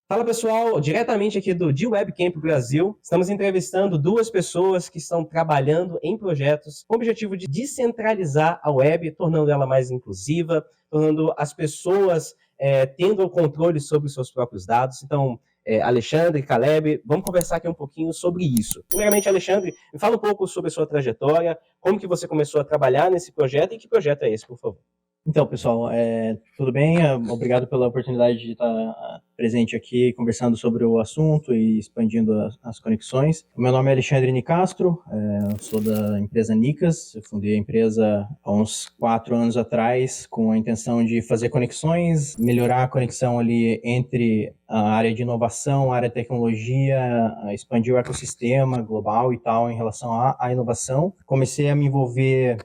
Fala pessoal, diretamente aqui do D-Webcamp Brasil, estamos entrevistando duas pessoas que estão trabalhando em projetos com o objetivo de descentralizar a web, tornando ela mais inclusiva, tornando as pessoas tendo o controle sobre os seus próprios dados. Então, Alexandre, Caleb, vamos conversar aqui um pouquinho sobre isso. Primeiramente, Alexandre, me fala um pouco sobre a sua trajetória, como que você começou a trabalhar nesse projeto e que projeto é esse, por favor? Então, pessoal, tudo bem? Obrigado pela oportunidade de estar presente aqui, conversando sobre o assunto e expandindo as conexões. O meu nome é Alexandre Nicastro, eu sou da empresa Nicas. Eu fundei a empresa há uns 4 anos atrás com a intenção de fazer conexões, melhorar a conexão ali entre a área de inovação, a área de tecnologia, expandir o ecossistema global e tal em relação à inovação. Comecei a me envolver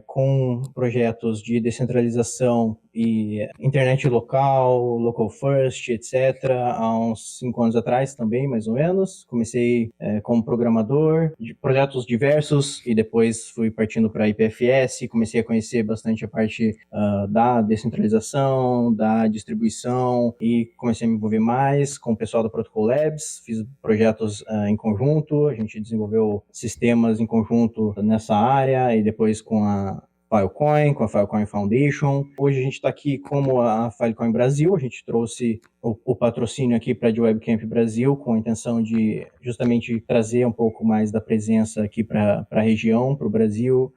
com projetos de descentralização e internet local, local first, etc. Há uns 5 anos atrás também, mais ou menos. Comecei como programador de projetos diversos e depois fui partindo para IPFS, comecei a conhecer bastante a parte da descentralização, da distribuição e comecei a me envolver mais com o pessoal da Protocol Labs, fiz projetos em conjunto, a gente desenvolveu sistemas em conjunto nessa área e depois com a Filecoin Foundation. Hoje a gente está aqui como a Filecoin Brasil, a gente trouxe o patrocínio aqui para a D-Webcamp Brasil com a intenção de justamente trazer um pouco mais da presença aqui para a região, para o Brasil,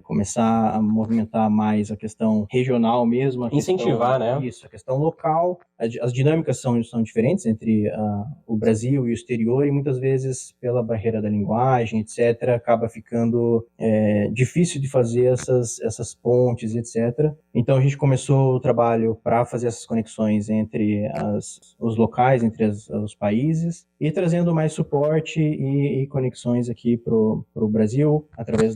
começar a movimentar mais a questão regional mesmo. Incentivar, né? Isso, a questão local. As dinâmicas são diferentes entre o Brasil e o exterior e muitas vezes pela barreira da linguagem, etc., acaba ficando difícil de fazer essas pontes, etc. Então a gente começou o trabalho para fazer essas conexões entre os locais, entre os países e trazendo mais suporte e conexões aqui para o Brasil, através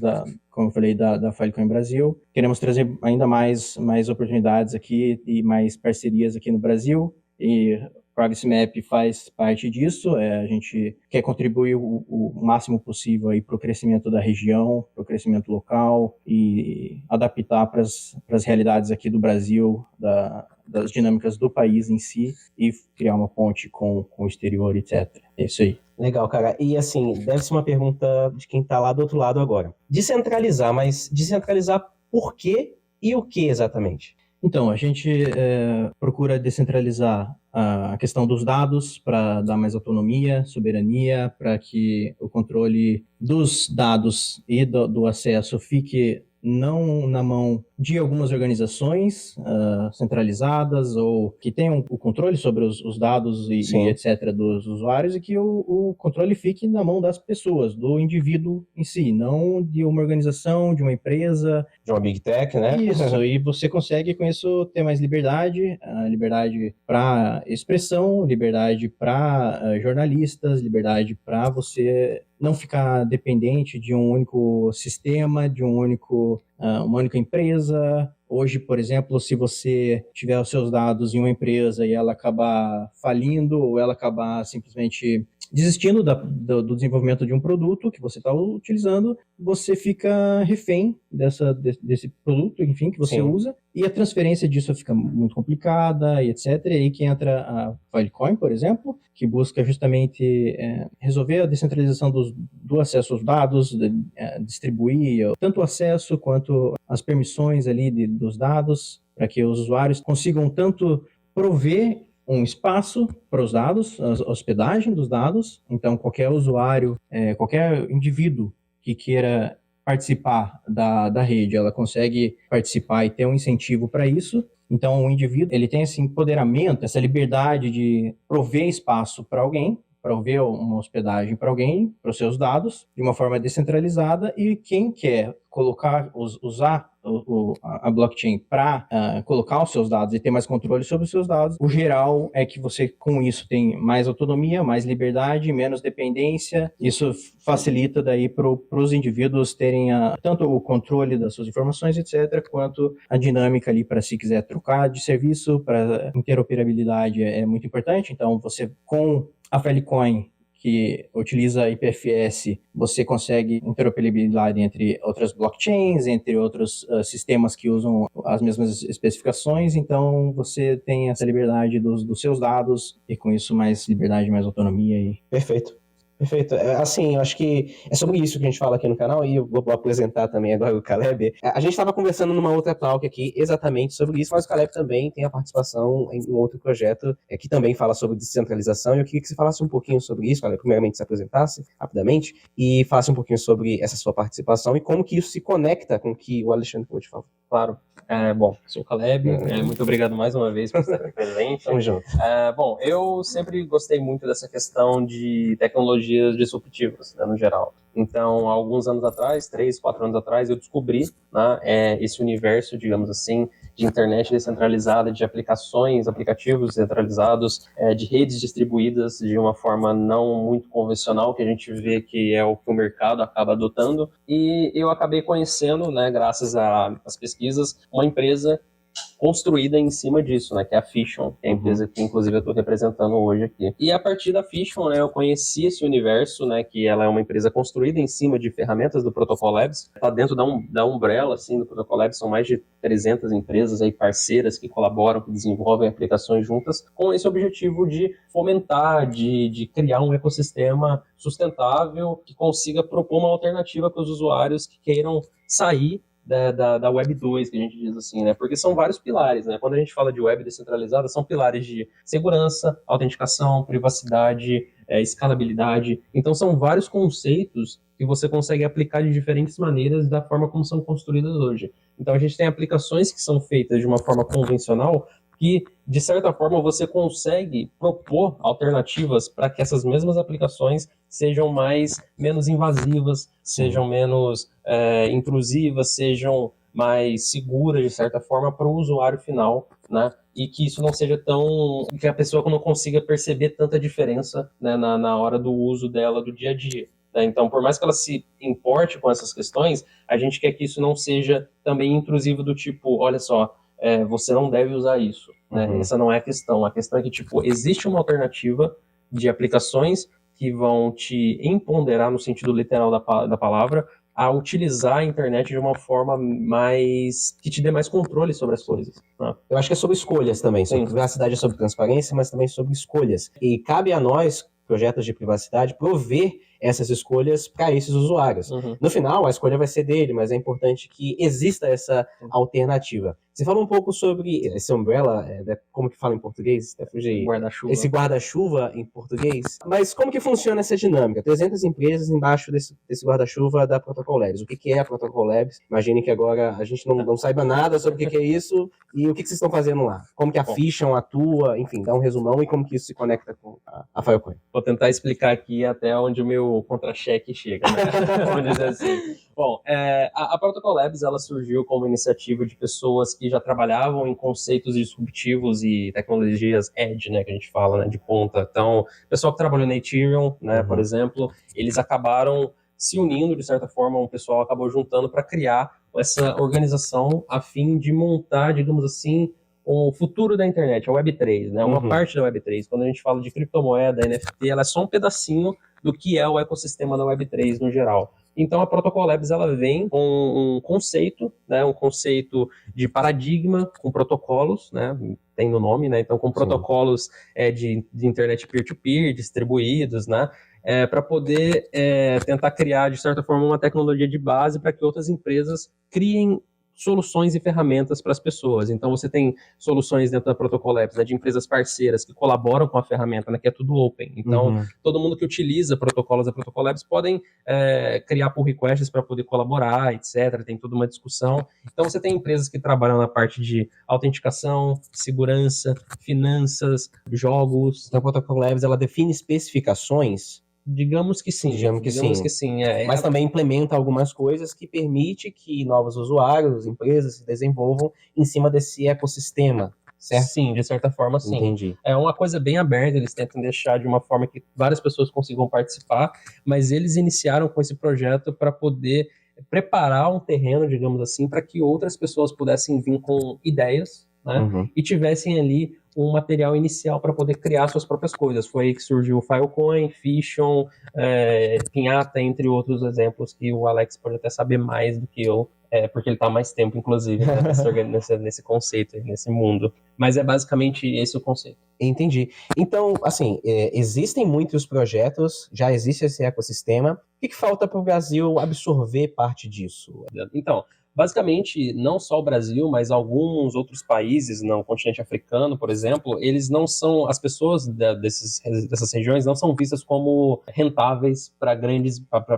como eu falei, da Filecoin Brasil. Queremos trazer ainda mais oportunidades aqui e mais parcerias aqui no Brasil e Privacy Map faz parte disso. A gente quer contribuir o máximo possível para o crescimento da região, para o crescimento local e adaptar para as realidades aqui do Brasil, das dinâmicas do país em si e criar uma ponte com o exterior, etc. É isso aí. Legal, cara. E assim, deve ser uma pergunta de quem está lá do outro lado agora. Descentralizar, mas descentralizar por quê e o que exatamente? Então, a gente procura descentralizar a questão dos dados para dar mais autonomia, soberania, para que o controle dos dados e do acesso fique não na mão de algumas organizações centralizadas ou que tenham o controle sobre os dados e etc. dos usuários e que o controle fique na mão das pessoas, do indivíduo em si, não de uma organização, de uma empresa. De uma Big Tech, né? Isso, e você consegue com isso ter mais liberdade, liberdade para expressão, liberdade para jornalistas, liberdade para você não ficar dependente de um único sistema, de uma única empresa. Hoje, por exemplo, se você tiver os seus dados em uma empresa e ela acabar falindo ou ela acabar simplesmente desistindo do desenvolvimento de um produto que você está utilizando, você fica refém desse produto, enfim, que você usa, e a transferência disso fica muito complicada e etc. E aí que entra a Filecoin, por exemplo, que busca justamente resolver a descentralização do acesso aos dados, distribuir tanto o acesso quanto as permissões ali dos dados, para que os usuários consigam tanto prover um espaço para os dados, a hospedagem dos dados. Então, qualquer usuário, qualquer indivíduo que queira participar da rede, ela consegue participar e ter um incentivo para isso. Então, o indivíduo ele tem esse empoderamento, essa liberdade de prover espaço para alguém, prover uma hospedagem para alguém, para os seus dados, de uma forma descentralizada, e quem quer usar a blockchain para colocar os seus dados e ter mais controle sobre os seus dados, o geral é que você, com isso, tem mais autonomia, mais liberdade, menos dependência. Isso facilita daí para os indivíduos terem tanto o controle das suas informações, etc., quanto a dinâmica ali para se quiser trocar de serviço, para interoperabilidade é muito importante. Então, você com a Filecoin, que utiliza IPFS, você consegue interoperabilidade entre outras blockchains, entre outros sistemas que usam as mesmas especificações, então você tem essa liberdade dos seus dados e com isso mais liberdade, mais autonomia. Perfeito. Perfeito. Assim, eu acho que é sobre isso que a gente fala aqui no canal, e eu vou apresentar também agora o Caleb. A gente estava conversando numa outra talk aqui exatamente sobre isso, mas o Caleb também tem a participação em um outro projeto que também fala sobre descentralização, e eu queria que você falasse um pouquinho sobre isso, Caleb, primeiramente se apresentasse rapidamente, e falasse um pouquinho sobre essa sua participação e como que isso se conecta com o que o Alexandre pôde falar. Claro. Bom, sou o Caleb, muito obrigado mais uma vez por estar aqui presente. Tamo junto. Bom, eu sempre gostei muito dessa questão de tecnologias disruptivas, né, no geral. Então, há alguns anos atrás, 3, 4 anos atrás, eu descobri, né, esse universo, digamos assim, de internet descentralizada, de aplicativos descentralizados, de redes distribuídas de uma forma não muito convencional, que a gente vê que é o que o mercado acaba adotando. E eu acabei conhecendo, né, graças às pesquisas, uma empresa construída em cima disso, né, que é a Fission, que é a empresa que inclusive eu estou representando hoje aqui. E a partir da Fission, né, eu conheci esse universo, né, que ela é uma empresa construída em cima de ferramentas do Protocol Labs, está dentro da umbrella, assim, do Protocol Labs, são mais de 300 empresas aí parceiras que colaboram, que desenvolvem aplicações juntas, com esse objetivo de fomentar, de criar um ecossistema sustentável que consiga propor uma alternativa para os usuários que queiram sair da Web 2, que a gente diz assim, né? Porque são vários pilares, né? Quando a gente fala de web descentralizada, são pilares de segurança, autenticação, privacidade, escalabilidade. Então, são vários conceitos que você consegue aplicar de diferentes maneiras da forma como são construídas hoje. Então, a gente tem aplicações que são feitas de uma forma convencional que, de certa forma, você consegue propor alternativas para que essas mesmas aplicações sejam menos invasivas, sejam menos intrusivas, sejam mais seguras, de certa forma, para o usuário final, né? E que isso não seja que a pessoa não consiga perceber tanta diferença, né, na hora do uso dela do dia a dia. Então, por mais que ela se importe com essas questões, a gente quer que isso não seja também intrusivo do tipo, olha só, você não deve usar isso, né? Essa não é a questão. A questão é que, tipo, existe uma alternativa de aplicações que vão te empoderar, no sentido literal da palavra, a utilizar a internet de uma forma que te dê mais controle sobre as coisas, né? Eu acho que é sobre escolhas também. Sobre privacidade é sobre transparência, mas também sobre escolhas. E cabe a nós, projetos de privacidade, prover essas escolhas para esses usuários. No final, a escolha vai ser dele, mas é importante que exista essa alternativa. Você falou um pouco sobre esse umbrella, como que fala em português? Guarda-chuva. Esse guarda-chuva em português. Mas como que funciona essa dinâmica? 300 empresas embaixo desse guarda-chuva da Protocol Labs. O que é a Protocol Labs? Imagine que agora a gente não saiba nada sobre o que é isso e o que vocês estão fazendo lá. Como que a Fission atua, enfim, dá um resumão e como que isso se conecta com a Filecoin. Vou tentar explicar aqui até onde o meu contra-cheque chega, né? Vamos dizer assim. Bom, a Protocol Labs, ela surgiu como iniciativa de pessoas que já trabalhavam em conceitos disruptivos e tecnologias edge, né, que a gente fala, né, de ponta. Então, o pessoal que trabalhou na Ethereum, né, por exemplo, eles acabaram se unindo, de certa forma, um pessoal acabou juntando para criar essa organização a fim de montar, digamos assim, o futuro da internet, a Web3, né? Uma parte da Web3. Quando a gente fala de criptomoeda, NFT, ela é só um pedacinho do que é o ecossistema da Web3 no geral. Então, a Protocol Labs, ela vem com um conceito, né? Um conceito de paradigma, com protocolos, né? Tem no nome, né? Então, com protocolos de internet peer-to-peer, distribuídos, né? Para poder tentar criar, de certa forma, uma tecnologia de base para que outras empresas criem soluções e ferramentas para as pessoas. Então, você tem soluções dentro da Protocol Labs, né, de empresas parceiras que colaboram com a ferramenta, né, que é tudo open. Então, todo mundo que utiliza protocolos da Protocol Labs podem criar pull requests para poder colaborar, etc. Tem toda uma discussão. Então, você tem empresas que trabalham na parte de autenticação, segurança, finanças, jogos. Então, a Protocol Labs, ela define especificações. Digamos que sim. Digamos que sim. Mas também implementa algumas coisas que permite que novos usuários, empresas se desenvolvam em cima desse ecossistema, certo? Sim, de certa forma, sim. Entendi. É uma coisa bem aberta, eles tentam deixar de uma forma que várias pessoas consigam participar, mas eles iniciaram com esse projeto para poder preparar um terreno, digamos assim, para que outras pessoas pudessem vir com ideias, né? E tivessem ali um material inicial para poder criar suas próprias coisas. Foi aí que surgiu o Filecoin, Fission, Pinhata, entre outros exemplos que o Alex pode até saber mais do que eu, porque ele está há mais tempo, inclusive, né, nesse conceito, nesse mundo. Mas é basicamente esse o conceito. Entendi. Então, assim, existem muitos projetos, já existe esse ecossistema. O que falta para o Brasil absorver parte disso? Então, basicamente, não só o Brasil, mas alguns outros países no continente africano, por exemplo, eles não são, as pessoas dessas regiões não são vistas como rentáveis para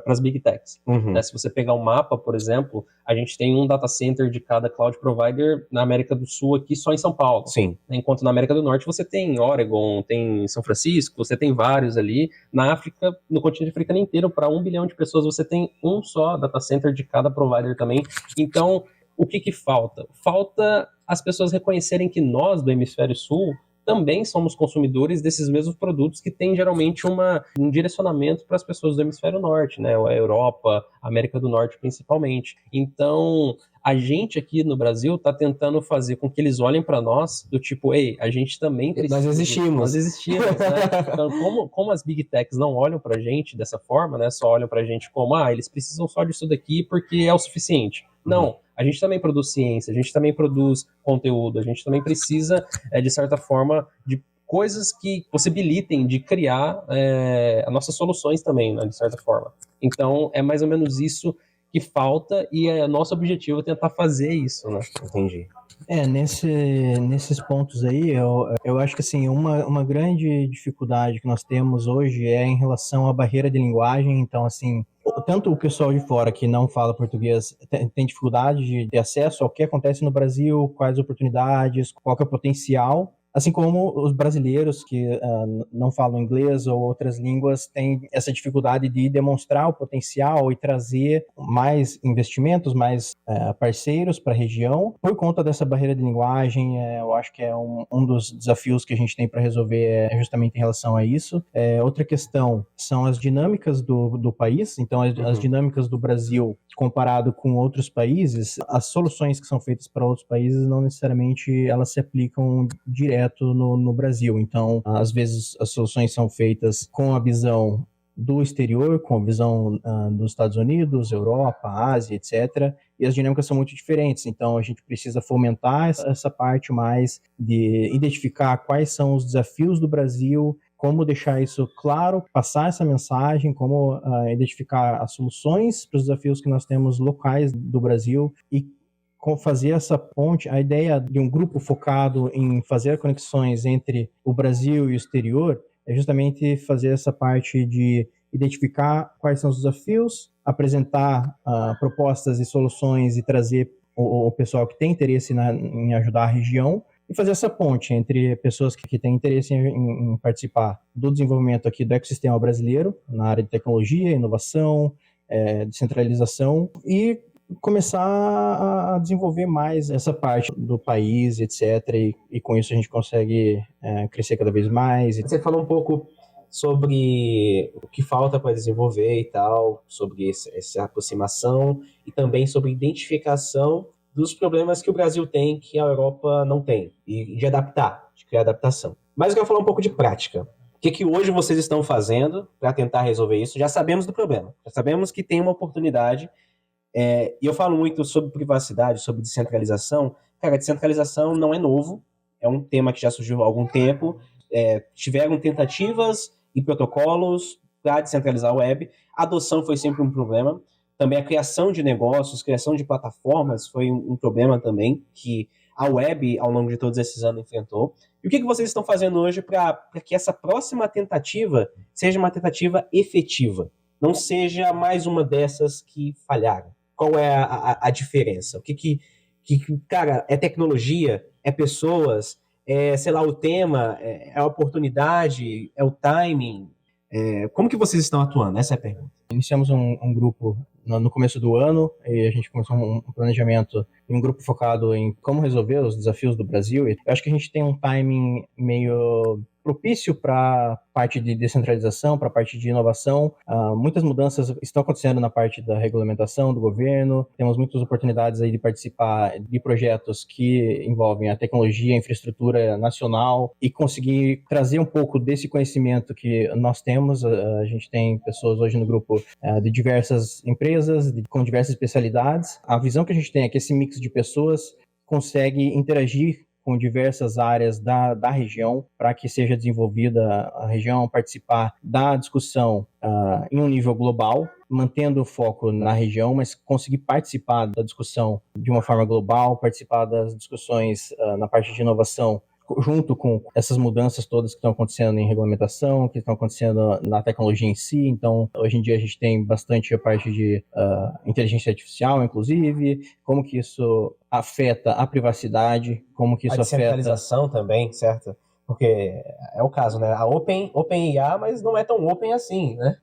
as big techs. Uhum. Né? Se você pegar um mapa, por exemplo, a gente tem um data center de cada cloud provider na América do Sul aqui só em São Paulo. Sim. Enquanto na América do Norte você tem Oregon, tem São Francisco, você tem vários ali. Na África, no continente africano inteiro, para 1 bilhão de pessoas, você tem um só data center de cada provider também. Então, o que falta? Falta as pessoas reconhecerem que nós, do Hemisfério Sul, também somos consumidores desses mesmos produtos que têm geralmente um direcionamento para as pessoas do Hemisfério Norte, né? A Europa, a América do Norte principalmente. Então, a gente aqui no Brasil está tentando fazer com que eles olhem para nós do tipo, ei, a gente também precisa... Nós existimos. Nós existimos, né? Então, como as Big Techs não olham para a gente dessa forma, né? Só olham para a gente como, eles precisam só disso daqui porque é o suficiente. Não, a gente também produz ciência, a gente também produz conteúdo, a gente também precisa, de certa forma, de coisas que possibilitem de criar as nossas soluções também, né, de certa forma. Então, é mais ou menos isso que falta e nosso objetivo é tentar fazer isso, né? Entendi. Nesses pontos aí, eu acho que assim, uma grande dificuldade que nós temos hoje é em relação à barreira de linguagem. Então, assim, tanto o pessoal de fora que não fala português tem dificuldade de ter acesso ao que acontece no Brasil, quais oportunidades, qual que é o potencial, assim como os brasileiros que não falam inglês ou outras línguas têm essa dificuldade de demonstrar o potencial e trazer mais investimentos, mais parceiros para a região. Por conta dessa barreira de linguagem, eu acho que é um dos desafios que a gente tem para resolver justamente em relação a isso. Outra questão são as dinâmicas do país. Então, as dinâmicas do Brasil comparado com outros países, as soluções que são feitas para outros países não necessariamente elas se aplicam direto no Brasil. Então, às vezes as soluções são feitas com a visão do exterior, com a visão dos Estados Unidos, Europa, Ásia, etc. E as dinâmicas são muito diferentes. Então, a gente precisa fomentar essa parte mais de identificar quais são os desafios do Brasil, como deixar isso claro, passar essa mensagem, como identificar as soluções para os desafios que nós temos locais do Brasil e fazer essa ponte. A ideia de um grupo focado em fazer conexões entre o Brasil e o exterior é justamente fazer essa parte de identificar quais são os desafios, apresentar propostas e soluções e trazer o pessoal que tem interesse em ajudar a região e fazer essa ponte entre pessoas que têm interesse em participar do desenvolvimento aqui do ecossistema brasileiro, na área de tecnologia, inovação, descentralização, e começar a desenvolver mais essa parte do país, etc. E com isso a gente consegue crescer cada vez mais. Você falou um pouco sobre o que falta para desenvolver e tal, sobre essa aproximação e também sobre identificação dos problemas que o Brasil tem que a Europa não tem, e de adaptar, de criar adaptação. Mas eu quero falar um pouco de prática. O que hoje vocês estão fazendo para tentar resolver isso? Já sabemos do problema, já sabemos que tem uma oportunidade, e eu falo muito sobre privacidade, sobre descentralização. Cara, descentralização não é novo, é um tema que já surgiu há algum tempo, tiveram tentativas e protocolos para descentralizar a web, a adoção foi sempre um problema. Também a criação de negócios, criação de plataformas foi um problema também que a web, ao longo de todos esses anos, enfrentou. E o que vocês estão fazendo hoje para que essa próxima tentativa seja uma tentativa efetiva? Não seja mais uma dessas que falharam? Qual é a diferença? Cara, é tecnologia? É pessoas? Sei lá, o tema? É a oportunidade? É o timing? Como que vocês estão atuando? Essa é a pergunta. Iniciamos um grupo no começo do ano e a gente começou um planejamento e um grupo focado em como resolver os desafios do Brasil. Eu acho que a gente tem um timing meio propício para a parte de descentralização, para a parte de inovação. Muitas mudanças estão acontecendo na parte da regulamentação do governo. Temos muitas oportunidades aí de participar de projetos que envolvem a tecnologia, a infraestrutura nacional e conseguir trazer um pouco desse conhecimento que nós temos. A gente tem pessoas hoje no grupo de diversas empresas, com diversas especialidades. A visão que a gente tem é que esse mix de pessoas consegue interagir com diversas áreas da região para que seja desenvolvida a região, participar da discussão em um nível global, mantendo o foco na região, mas conseguir participar da discussão de uma forma global, participar das discussões na parte de inovação, junto com essas mudanças todas que estão acontecendo em regulamentação, que estão acontecendo na tecnologia em si. Então, hoje em dia a gente tem bastante a parte de inteligência artificial, inclusive, como que isso afeta a privacidade, como que isso a afeta... descentralização também, certo? Porque é o caso, né? A OpenIA, mas não é tão open assim, né?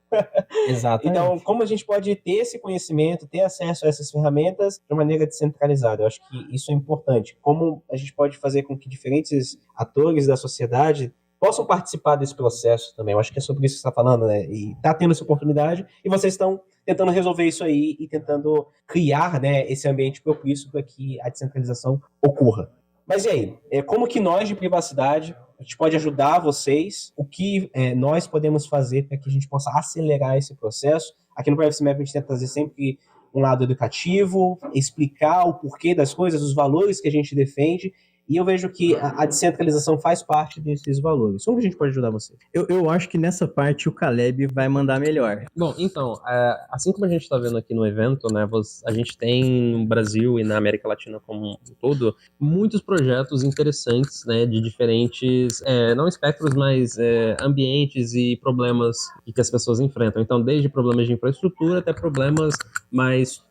Exatamente. Então, como a gente pode ter esse conhecimento, ter acesso a essas ferramentas de maneira descentralizada? Eu acho que isso é importante. Como a gente pode fazer com que diferentes atores da sociedade possam participar desse processo também. Eu acho que é sobre isso que você está falando, né? E está tendo essa oportunidade e vocês estão tentando resolver isso aí e tentando criar, né, esse ambiente propício para que a descentralização ocorra. Mas e aí? Como que nós, de privacidade, a gente pode ajudar vocês? O que nós podemos fazer para que a gente possa acelerar esse processo? Aqui no Privacy Map a gente tenta trazer sempre um lado educativo, explicar o porquê das coisas, os valores que a gente defende, e eu vejo que a descentralização faz parte desses valores. Como que a gente pode ajudar você? Eu acho que nessa parte o Caleb vai mandar melhor. Bom, então, assim como a gente está vendo aqui no evento, né, a gente tem no Brasil e na América Latina como um todo, muitos projetos interessantes, né, de diferentes, não espectros, mas ambientes e problemas que as pessoas enfrentam. Então, desde problemas de infraestrutura até problemas mais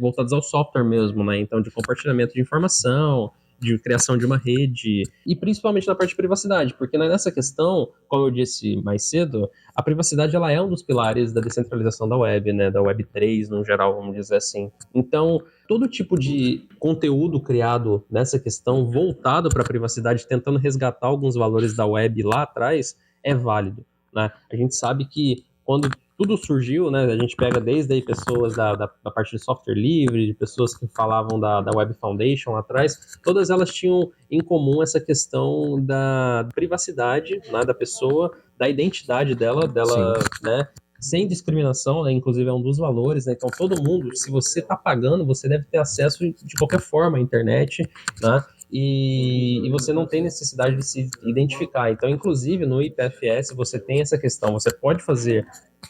voltados ao software mesmo, né, então de compartilhamento de informação, de criação de uma rede, e principalmente na parte de privacidade, porque nessa questão, como eu disse mais cedo, a privacidade ela é um dos pilares da descentralização da web, né, da Web 3 no geral, vamos dizer assim. Então, todo tipo de conteúdo criado nessa questão, voltado para a privacidade, tentando resgatar alguns valores da web lá atrás, é válido, né? A gente sabe que quando tudo surgiu, né? A gente pega desde aí pessoas da parte de software livre, de pessoas que falavam da Web Foundation lá atrás, todas elas tinham em comum essa questão da privacidade, né, da pessoa, da identidade dela, né? Sem discriminação, né? Inclusive é um dos valores, né? Então todo mundo, se você está pagando, você deve ter acesso de qualquer forma à internet, né? E você não tem necessidade de se identificar. Então, inclusive, no IPFS você tem essa questão, você pode fazer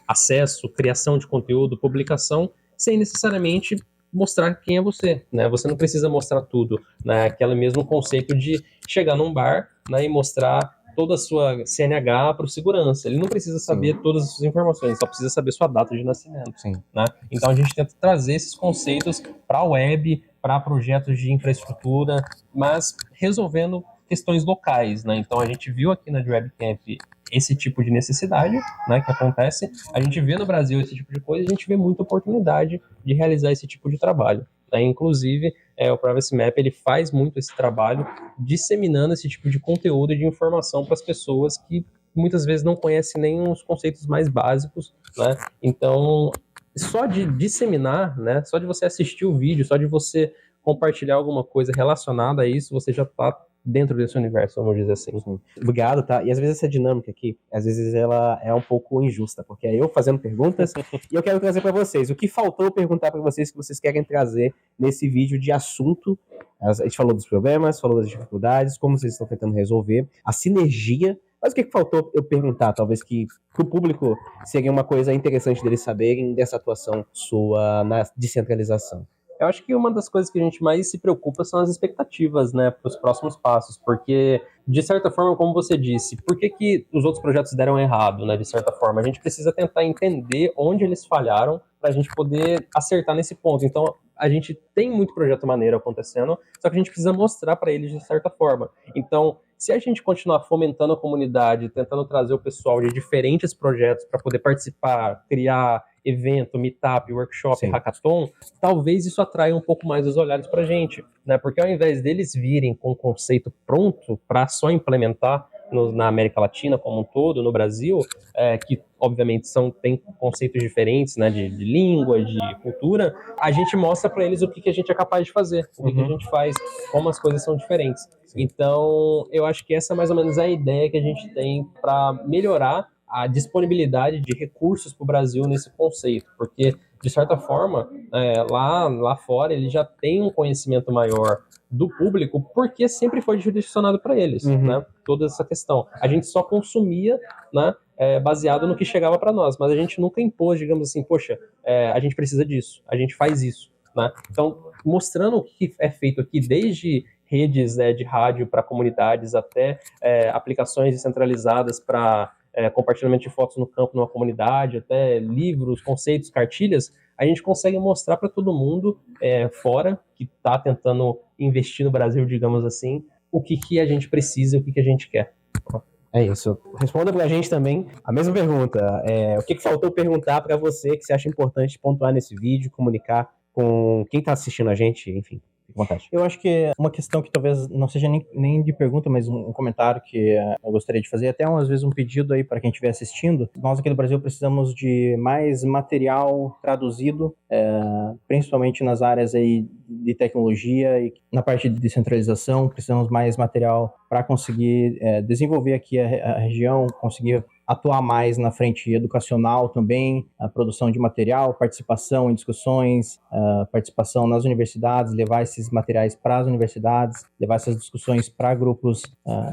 acesso, criação de conteúdo, publicação, sem necessariamente mostrar quem é você, né? Você não precisa mostrar tudo, né? Aquele mesmo conceito de chegar num bar, né, e mostrar toda a sua CNH para o segurança. Ele não precisa saber todas as suas informações, só precisa saber sua data de nascimento. Né? Então a gente tenta trazer esses conceitos para a web, para projetos de infraestrutura, mas resolvendo questões locais, né? Então a gente viu aqui na WebCamp esse tipo de necessidade, né, que acontece, a gente vê no Brasil esse tipo de coisa, a gente vê muita oportunidade de realizar esse tipo de trabalho. Né? Inclusive, o Privacy Map ele faz muito esse trabalho disseminando esse tipo de conteúdo e de informação para as pessoas que muitas vezes não conhecem nem os conceitos mais básicos, né? Então, só de disseminar, né, só de você assistir o vídeo, só de você compartilhar alguma coisa relacionada a isso, você já está dentro desse universo, vamos dizer assim. Obrigado, tá? E às vezes essa dinâmica aqui, às vezes ela é um pouco injusta, porque é eu fazendo perguntas e eu quero trazer para vocês. O que faltou perguntar para vocês que vocês querem trazer nesse vídeo de assunto? A gente falou dos problemas, falou das dificuldades, como vocês estão tentando resolver, a sinergia. Mas o que faltou eu perguntar, talvez que para o público seria uma coisa interessante deles saberem dessa atuação sua na descentralização? Eu acho que uma das coisas que a gente mais se preocupa são as expectativas, né, para os próximos passos, porque, de certa forma, como você disse, por que os outros projetos deram errado, né, de certa forma? A gente precisa tentar entender onde eles falharam para a gente poder acertar nesse ponto. Então, a gente tem muito projeto maneiro acontecendo, só que a gente precisa mostrar para eles de certa forma. Então, se a gente continuar fomentando a comunidade, tentando trazer o pessoal de diferentes projetos para poder participar, criar evento, meetup, workshop, hackathon, talvez isso atraia um pouco mais os olhares para a gente, né? Porque ao invés deles virem com o conceito pronto para só implementar, na América Latina como um todo, no Brasil, que obviamente têm conceitos diferentes, né, de língua, de cultura, a gente mostra para eles o que a gente é capaz de fazer, o que a gente faz, como as coisas são diferentes. Então, eu acho que essa é mais ou menos a ideia que a gente tem para melhorar a disponibilidade de recursos para o Brasil nesse conceito, porque, de certa forma, lá fora ele já tem um conhecimento maior do público, porque sempre foi direcionado para eles, né? Toda essa questão. A gente só consumia, né, baseado no que chegava para nós, mas a gente nunca impôs, digamos assim, poxa, a gente precisa disso, a gente faz isso, né? Então, mostrando o que é feito aqui, desde redes de rádio para comunidades até aplicações descentralizadas para compartilhamento de fotos no campo numa comunidade, até livros, conceitos, cartilhas, a gente consegue mostrar para todo mundo fora que está tentando investir no Brasil, digamos assim, o que a gente precisa, o que a gente quer. É isso. Responda pra gente também a mesma pergunta. O que faltou perguntar para você que você acha importante pontuar nesse vídeo, comunicar com quem está assistindo a gente, enfim. Fique à vontade. Eu acho que uma questão que talvez não seja nem de pergunta, mas um comentário que eu gostaria de fazer, até às vezes um pedido aí para quem estiver assistindo. Nós aqui no Brasil precisamos de mais material traduzido, principalmente nas áreas aí de tecnologia e na parte de descentralização. Precisamos mais material para conseguir desenvolver aqui a região, conseguir atuar mais na frente educacional também, a produção de material, participação em discussões, participação nas universidades, levar esses materiais para as universidades, levar essas discussões para grupos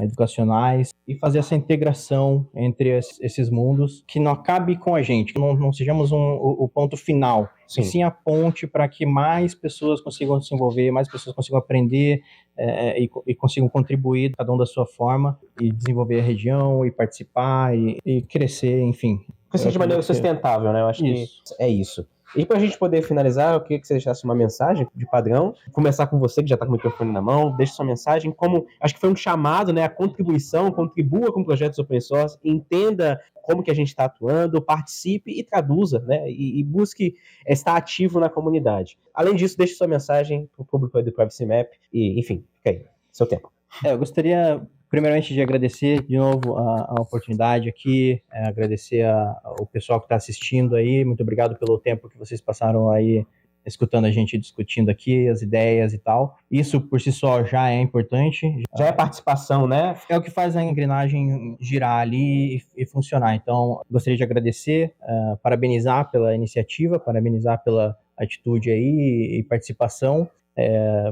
educacionais e fazer essa integração entre esses mundos, que não acabe com a gente, que não sejamos o ponto final, e sim a ponte para que mais pessoas consigam se envolver, mais pessoas consigam aprender e consigam contribuir, cada um da sua forma, e desenvolver a região, e participar, e crescer, enfim. Crescer de maneira sustentável, né? Eu acho que é isso. E para a gente poder finalizar, eu queria que você deixasse uma mensagem de padrão. Começar com você, que já está com o microfone na mão. Deixe sua mensagem. Acho que foi um chamado, né? A contribuição, contribua com projetos open source, entenda como que a gente está atuando, participe e traduza, né? E busque estar ativo na comunidade. Além disso, deixe sua mensagem para o público aí do Privacy Map. E, enfim, fica aí. Seu tempo. Eu gostaria primeiramente de agradecer de novo a oportunidade aqui, agradecer ao pessoal que está assistindo aí, muito obrigado pelo tempo que vocês passaram aí escutando a gente discutindo aqui as ideias e tal. Isso por si só já é importante. Já é participação, né? É o que faz a engrenagem girar ali e funcionar. Então, gostaria de agradecer, parabenizar pela iniciativa, parabenizar pela atitude aí e participação.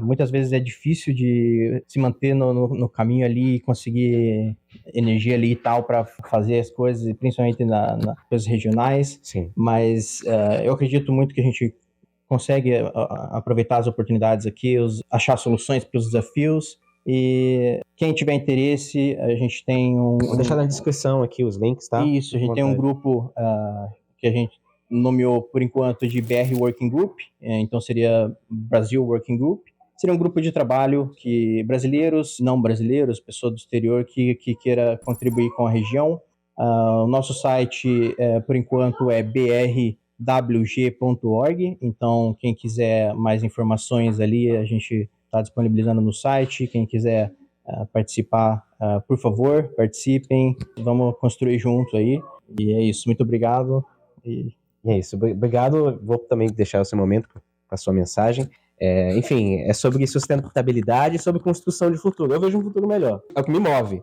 Muitas vezes é difícil de se manter no caminho ali e conseguir energia ali e tal para fazer as coisas, principalmente nas coisas regionais. Sim. Mas eu acredito muito que a gente consegue aproveitar as oportunidades aqui, achar soluções para os desafios. E quem tiver interesse, a gente tem Vou deixar na descrição aqui os links, tá? Isso, a gente tem um grupo que a gente nomeou por enquanto de BR Working Group, então seria Brasil Working Group. Seria um grupo de trabalho que brasileiros, não brasileiros, pessoas do exterior que queira contribuir com a região. O nosso site, por enquanto, é brwg.org, então quem quiser mais informações ali, a gente está disponibilizando no site. Quem quiser participar, por favor, participem, vamos construir junto aí. E é isso, muito obrigado. E é isso, obrigado. Vou também deixar o seu momento para a sua mensagem. Enfim, é sobre sustentabilidade e sobre construção de futuro. Eu vejo um futuro melhor, é o que me move.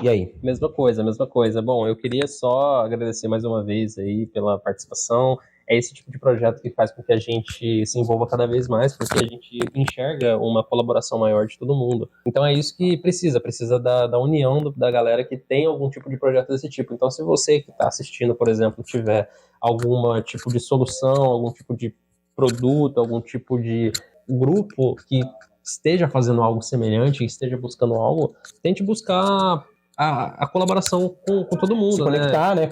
E aí? Mesma coisa. Bom, eu queria só agradecer mais uma vez aí pela participação. É esse tipo de projeto que faz com que a gente se envolva cada vez mais, porque a gente enxerga uma colaboração maior de todo mundo. Então é isso que precisa da união da galera que tem algum tipo de projeto desse tipo. Então se você que está assistindo, por exemplo, tiver algum tipo de solução, algum tipo de produto, algum tipo de grupo que esteja fazendo algo semelhante, esteja buscando algo, tente buscar a colaboração com todo mundo, se conectar, né?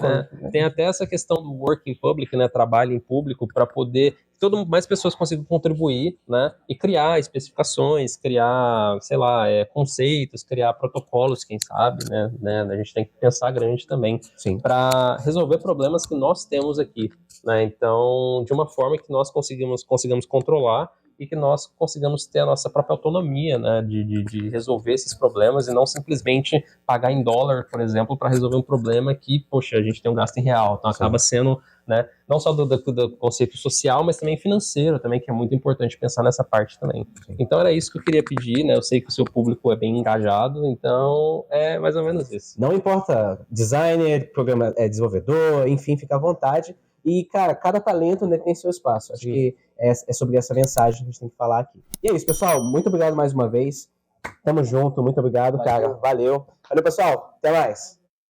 Tem até essa questão do work in public, né? Trabalho em público, para poder mais pessoas consigam contribuir, né? E criar especificações, criar, sei lá, conceitos, criar protocolos, quem sabe, né? A gente tem que pensar grande também, para resolver problemas que nós temos aqui, né? Então, de uma forma que nós consigamos controlar e que nós consigamos ter a nossa própria autonomia, né, de resolver esses problemas e não simplesmente pagar em dólar, por exemplo, para resolver um problema que, poxa, a gente tem um gasto em real. Então acaba sendo, né, não só do conceito social, mas também financeiro, também, que é muito importante pensar nessa parte também. Então era isso que eu queria pedir, né? Eu sei que o seu público é bem engajado, então é mais ou menos isso. Não importa, designer, desenvolvedor, enfim, fica à vontade. E, cara, cada talento, né, tem seu espaço. Acho que é sobre essa mensagem que a gente tem que falar aqui. E é isso, pessoal. Muito obrigado mais uma vez. Tamo junto. Muito obrigado, cara. Valeu. Valeu, pessoal. Até mais.